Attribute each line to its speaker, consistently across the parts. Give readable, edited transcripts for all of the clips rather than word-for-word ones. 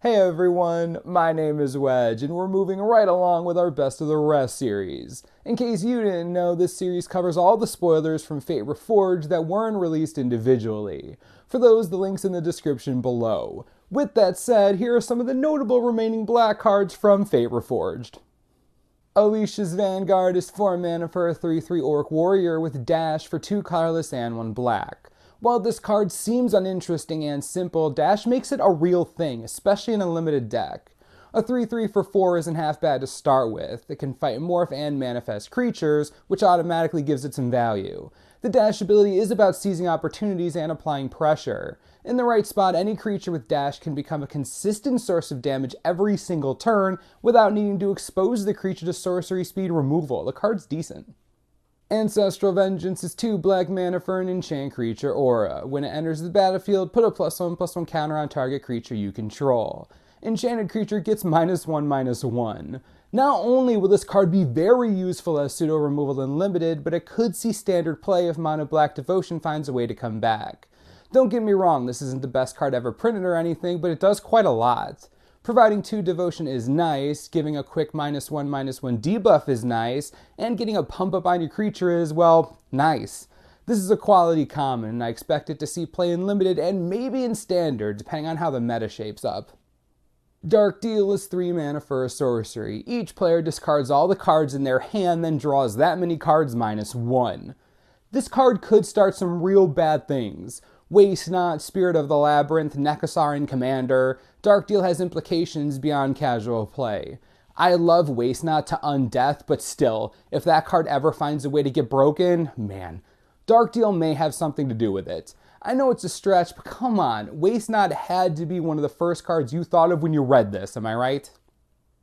Speaker 1: Hey everyone, my name is Wedge, and we're moving right along with our Best of the Rest series. In case you didn't know, this series covers all the spoilers from Fate Reforged that weren't released individually. For those, the link's in the description below. With that said, here are some of the notable remaining black cards from Fate Reforged. Alicia's Vanguard is 4 mana for a 3/3 Orc Warrior with dash for 2 colorless and 1 black. While this card seems uninteresting and simple, dash makes it a real thing, especially in a limited deck. A 3/3 for 4 isn't half bad to start with. It can fight morph and manifest creatures, which automatically gives it some value. The dash ability is about seizing opportunities and applying pressure. In the right spot, any creature with dash can become a consistent source of damage every single turn without needing to expose the creature to sorcery speed removal. The card's decent. Ancestral Vengeance is 2 black mana for an enchant creature aura. When it enters the battlefield, put a +1/+1 counter on target creature you control. Enchanted creature gets -1/-1. Not only will this card be very useful as pseudo removal in limited, but it could see standard play if Mono Black Devotion finds a way to come back. Don't get me wrong, this isn't the best card ever printed or anything, but it does quite a lot. Providing 2 devotion is nice, giving a quick -1/-1 debuff is nice, and getting a pump up on your creature is, well, nice. This is a quality common, and I expect it to see play in limited and maybe in standard, depending on how the meta shapes up. Dark Deal is 3 mana for a sorcery. Each player discards all the cards in their hand, then draws that many cards -1. This card could start some real bad things. Waste Not, Spirit of the Labyrinth, Nekasarian Commander. Dark Deal has implications beyond casual play. I love Waste Not to undeath, but still, if that card ever finds a way to get broken, man, Dark Deal may have something to do with it. I know it's a stretch, but come on, Waste Not had to be one of the first cards you thought of when you read this, am I right?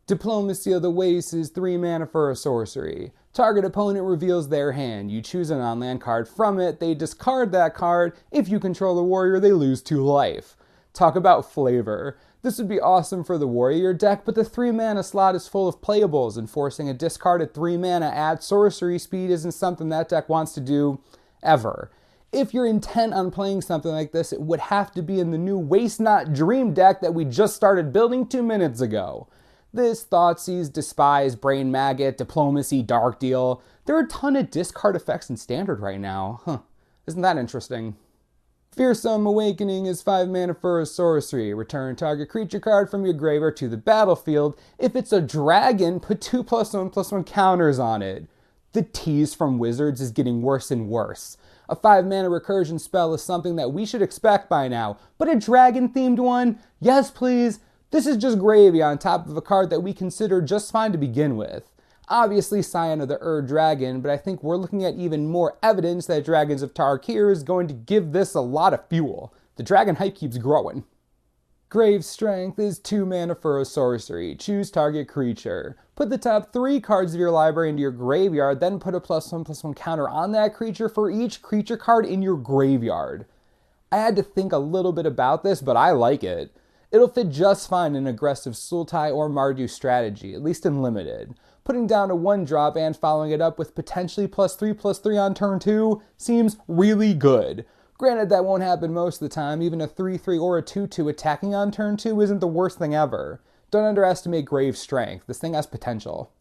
Speaker 1: Diplomacy of the Waste is 3 mana for a sorcery. Target opponent reveals their hand. You choose a non-land card from it, they discard that card. If you control the warrior, they lose 2 life. Talk about flavor. This would be awesome for the warrior deck, but the 3 mana slot is full of playables, and forcing a discarded 3 mana at sorcery speed isn't something that deck wants to do ever. If you're intent on playing something like this, it would have to be in the new Waste Not Dream deck that we just started building 2 minutes ago. This, Thoughtseize, Despise, Brain Maggot, Diplomacy, Dark Deal. There are a ton of discard effects in Standard right now. Isn't that interesting? Fearsome Awakening is 5 mana for a sorcery. Return target creature card from your graveyard to the battlefield. If it's a dragon, put 2 +1/+1 counters on it. The tease from Wizards is getting worse and worse. A 5 mana recursion spell is something that we should expect by now, but a dragon-themed one? Yes, please. This is just gravy on top of a card that we considered just fine to begin with. Obviously Scion of the Dragon, but I think we're looking at even more evidence that Dragons of Tarkir is going to give this a lot of fuel. The dragon hype keeps growing. Grave Strength is 2 mana for a sorcery. Choose target creature. Put the top 3 cards of your library into your graveyard, then put a +1/+1 counter on that creature for each creature card in your graveyard. I had to think a little bit about this, but I like it. It'll fit just fine in aggressive Sultai or Mardu strategy, at least in limited. Putting down a 1-drop and following it up with potentially +3/+3 on turn 2 seems really good. Granted, that won't happen most of the time. Even a 3/3 or a 2/2 attacking on turn 2 isn't the worst thing ever. Don't underestimate Grave Strength. This thing has potential.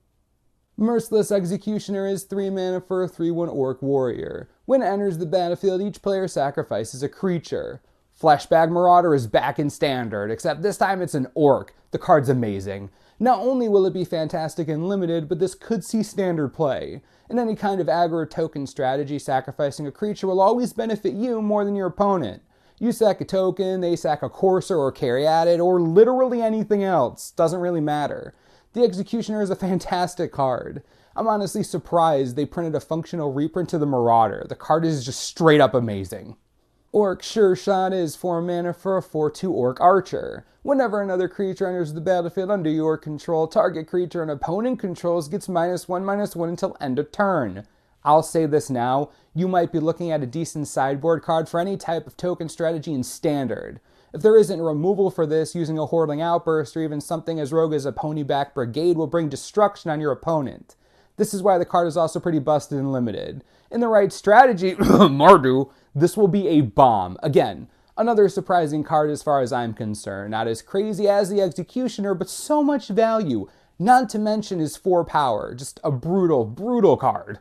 Speaker 1: Merciless Executioner is 3 mana for a 3/1 Orc Warrior. When it enters the battlefield, each player sacrifices a creature. Fleshbag Marauder is back in Standard, except this time it's an Orc. The card's amazing. Not only will it be fantastic in limited, but this could see Standard play. In any kind of aggro token strategy, sacrificing a creature will always benefit you more than your opponent. You sack a token, they sack a Courser or Caryatid, or literally anything else. Doesn't really matter. The Executioner is a fantastic card. I'm honestly surprised they printed a functional reprint to the Marauder. The card is just straight up amazing. Orc Sure Shot is 4 mana for a 4/2 Orc Archer. Whenever another creature enters the battlefield under your control, target creature an opponent controls gets -1/-1 until end of turn. I'll say this now, you might be looking at a decent sideboard card for any type of token strategy in Standard. If there isn't removal for this, using a Hordeling Outburst or even something as rogue as a Ponyback Brigade will bring destruction on your opponent. This is why the card is also pretty busted and limited. In the right strategy, Mardu, this will be a bomb. Again, Another surprising card as far as I'm concerned. Not as crazy as the Executioner, but so much value. Not to mention his 4 power. Just a brutal, brutal card.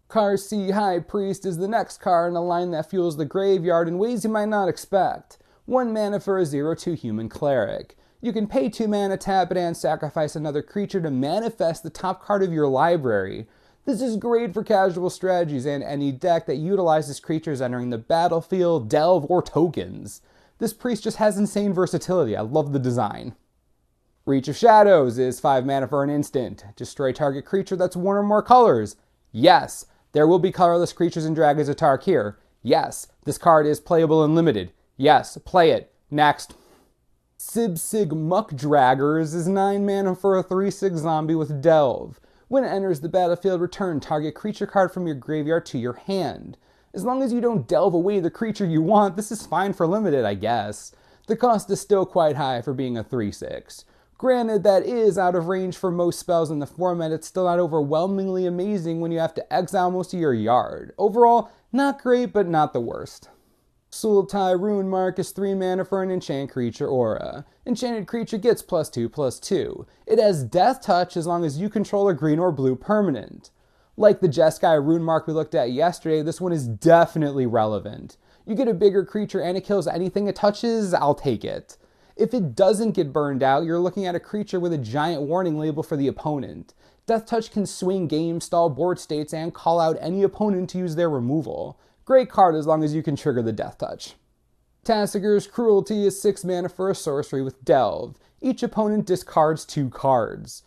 Speaker 1: Karsi High Priest is the next card in a line that fuels the graveyard in ways you might not expect. 1 mana for a 0/2 human cleric. You can pay 2 mana, tap it, and sacrifice another creature to manifest the top card of your library. This is great for casual strategies and any deck that utilizes creatures entering the battlefield, delve, or tokens. This priest just has insane versatility. I love the design. Reach of Shadows is 5 mana for an instant. Destroy target creature that's 1 or more colors. Yes, there will be colorless creatures in Dragons of Tarkir. Yes, this card is playable and limited. Yes, play it. Next. Sibsig Muckdraggers is 9 mana for a 3/6 zombie with Delve. When it enters the battlefield, return target creature card from your graveyard to your hand. As long as you don't delve away the creature you want, this is fine for limited, I guess. The cost is still quite high for being a 3/6. Granted, that is out of range for most spells in the format, it's still not overwhelmingly amazing when you have to exile most of your yard. Overall, not great, but not the worst. Sultai Runemark is 3 mana for an enchant creature aura. Enchanted creature gets +2/+2. It has Death Touch as long as you control a green or blue permanent. Like the Jeskai Runemark we looked at yesterday, this one is definitely relevant. You get a bigger creature and it kills anything it touches, I'll take it. If it doesn't get burned out, you're looking at a creature with a giant warning label for the opponent. Death Touch can swing game, stall board states, and call out any opponent to use their removal. Great card as long as you can trigger the Death Touch. Tassiger's Cruelty is 6 mana for a sorcery with Delve. Each opponent discards 2 cards.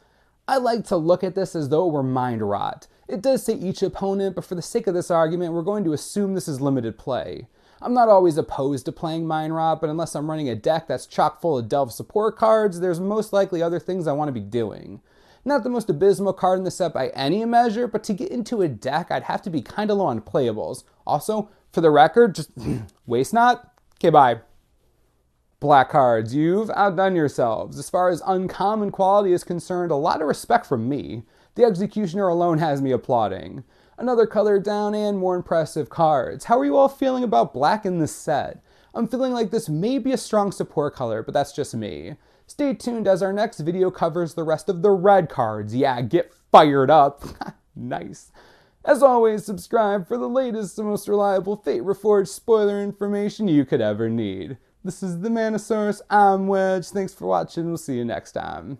Speaker 1: I like to look at this as though it were Mind Rot. It does say each opponent, but for the sake of this argument, we're going to assume this is limited play. I'm not always opposed to playing Mind Rot, but unless I'm running a deck that's chock full of Delve support cards, there's most likely other things I want to be doing. Not the most abysmal card in the set by any measure, but to get into a deck, I'd have to be kinda low on playables. Also, for the record, just waste not. Okay, bye. Black cards, you've outdone yourselves. As far as uncommon quality is concerned, a lot of respect from me. The Executioner alone has me applauding. Another color down and more impressive cards. How are you all feeling about black in this set? I'm feeling like this may be a strong support color, but that's just me. Stay tuned as our next video covers the rest of the red cards. Yeah, get fired up. Nice. As always, subscribe for the latest and most reliable Fate Reforged spoiler information you could ever need. This is the Manosaurus, I'm Wedge. Thanks for watching, we'll see you next time.